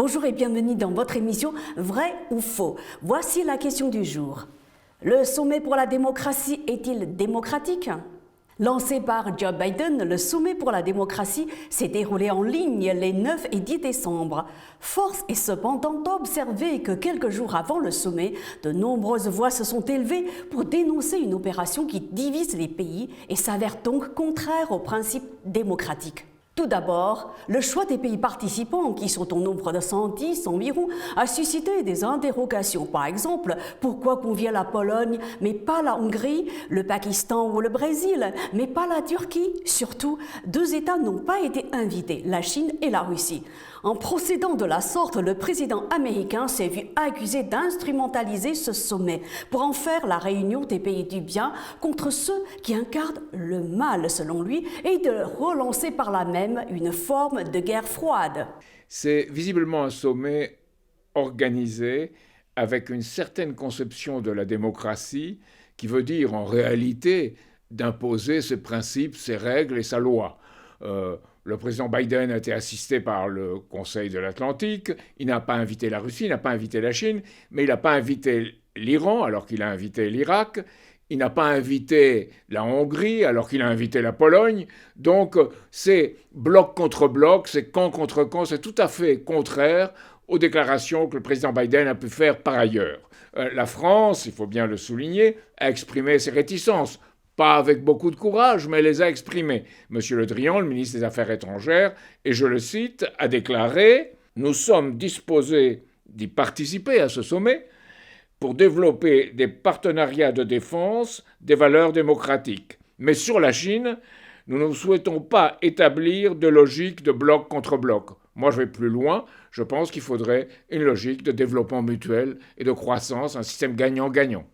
Bonjour et bienvenue dans votre émission Vrai ou faux. Voici la question du jour. Le sommet pour la démocratie est-il démocratique? Lancé par Joe Biden, le sommet pour la démocratie s'est déroulé en ligne les 9 et 10 décembre. Force est cependant d'observer que quelques jours avant le sommet, de nombreuses voix se sont élevées pour dénoncer une opération qui divise les pays et s'avère donc contraire aux principes démocratiques. Tout d'abord, le choix des pays participants, qui sont au nombre de 110 environ, a suscité des interrogations. Par exemple, pourquoi convier la Pologne, mais pas la Hongrie, le Pakistan ou le Brésil, mais pas la Turquie? Surtout, deux États n'ont pas été invités, la Chine et la Russie. En procédant de la sorte, le président américain s'est vu accusé d'instrumentaliser ce sommet pour en faire la réunion des pays du bien contre ceux qui incarnent le mal, selon lui, et de relancer par là même une forme de guerre froide. C'est visiblement un sommet organisé avec une certaine conception de la démocratie qui veut dire en réalité d'imposer ses principes, ses règles et sa loi. Le président Biden a été assisté par le Conseil de l'Atlantique, il n'a pas invité la Russie, il n'a pas invité la Chine, mais il n'a pas invité l'Iran alors qu'il a invité l'Irak, il n'a pas invité la Hongrie alors qu'il a invité la Pologne. Donc c'est bloc contre bloc, c'est camp contre camp, c'est tout à fait contraire aux déclarations que le président Biden a pu faire par ailleurs. La France, il faut bien le souligner, a exprimé ses réticences. Pas avec beaucoup de courage, mais elle les a exprimées. M. Le Drian, le ministre des Affaires étrangères, et je le cite, a déclaré « Nous sommes disposés d'y participer à ce sommet pour développer des partenariats de défense des valeurs démocratiques. Mais sur la Chine, nous ne souhaitons pas établir de logique de bloc contre bloc. » Moi, je vais plus loin. Je pense qu'il faudrait une logique de développement mutuel et de croissance, un système gagnant-gagnant.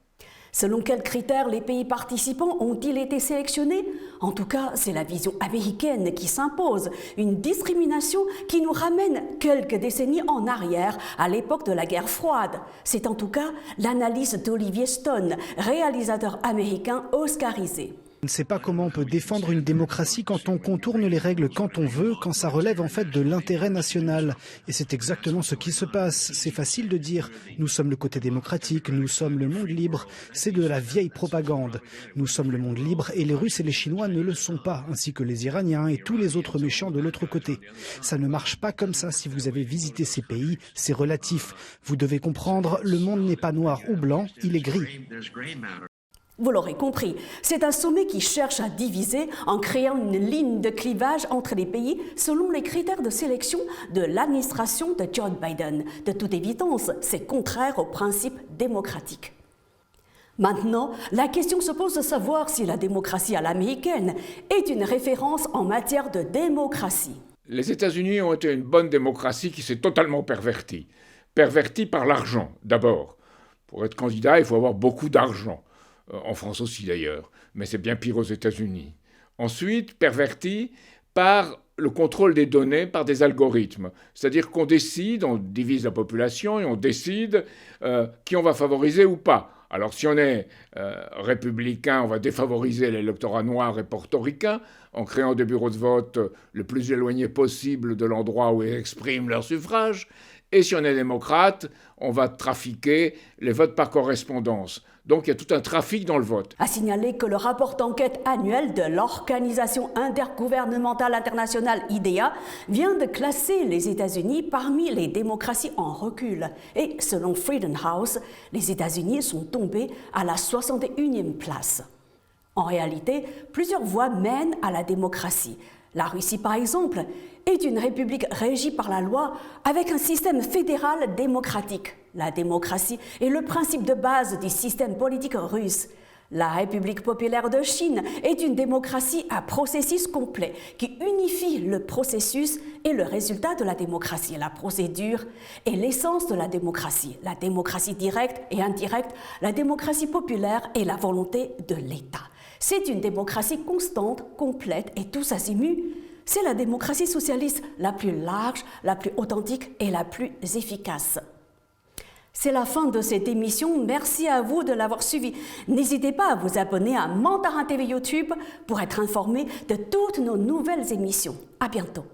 Selon quels critères les pays participants ont-ils été sélectionnés? En tout cas, c'est la vision américaine qui s'impose, une discrimination qui nous ramène quelques décennies en arrière, à l'époque de la guerre froide. C'est en tout cas l'analyse d'Olivier Stone, réalisateur américain oscarisé. Je ne sais pas comment on peut défendre une démocratie quand on contourne les règles quand on veut, quand ça relève en fait de l'intérêt national. Et c'est exactement ce qui se passe. C'est facile de dire « nous sommes le côté démocratique, nous sommes le monde libre ». C'est de la vieille propagande. Nous sommes le monde libre et les Russes et les Chinois ne le sont pas, ainsi que les Iraniens et tous les autres méchants de l'autre côté. Ça ne marche pas comme ça si vous avez visité ces pays, c'est relatif. Vous devez comprendre, le monde n'est pas noir ou blanc, il est gris. Vous l'aurez compris, c'est un sommet qui cherche à diviser en créant une ligne de clivage entre les pays selon les critères de sélection de l'administration de Joe Biden. De toute évidence, c'est contraire aux principes démocratiques. Maintenant, la question se pose de savoir si la démocratie à l'américaine est une référence en matière de démocratie. Les États-Unis ont été une bonne démocratie qui s'est totalement pervertie. Pervertie par l'argent, d'abord. Pour être candidat, il faut avoir beaucoup d'argent. En France aussi d'ailleurs, mais c'est bien pire aux États-Unis. Ensuite, perverti par le contrôle des données par des algorithmes. C'est-à-dire qu'on décide, on divise la population et on décide qui on va favoriser ou pas. Alors si on est républicain, on va défavoriser l'électorat noir et portoricain en créant des bureaux de vote le plus éloignés possible de l'endroit où ils expriment leur suffrage. Et si on est démocrate, on va trafiquer les votes par correspondance. Donc il y a tout un trafic dans le vote. À signaler que le rapport d'enquête annuel de l'Organisation intergouvernementale internationale IDEA vient de classer les États-Unis parmi les démocraties en recul. Et selon Freedom House, les États-Unis sont tombés à la 61e place. En réalité, plusieurs voies mènent à la démocratie. La Russie, par exemple, est une république régie par la loi avec un système fédéral démocratique. La démocratie est le principe de base du système politique russe. La République populaire de Chine est une démocratie à processus complet qui unifie le processus et le résultat de la démocratie. La procédure est l'essence de la démocratie directe et indirecte, la démocratie populaire et la volonté de l'État. C'est une démocratie constante, complète et tous azimuts. C'est la démocratie socialiste la plus large, la plus authentique et la plus efficace. C'est la fin de cette émission. Merci à vous de l'avoir suivi. N'hésitez pas à vous abonner à Mandarin TV YouTube pour être informé de toutes nos nouvelles émissions. À bientôt.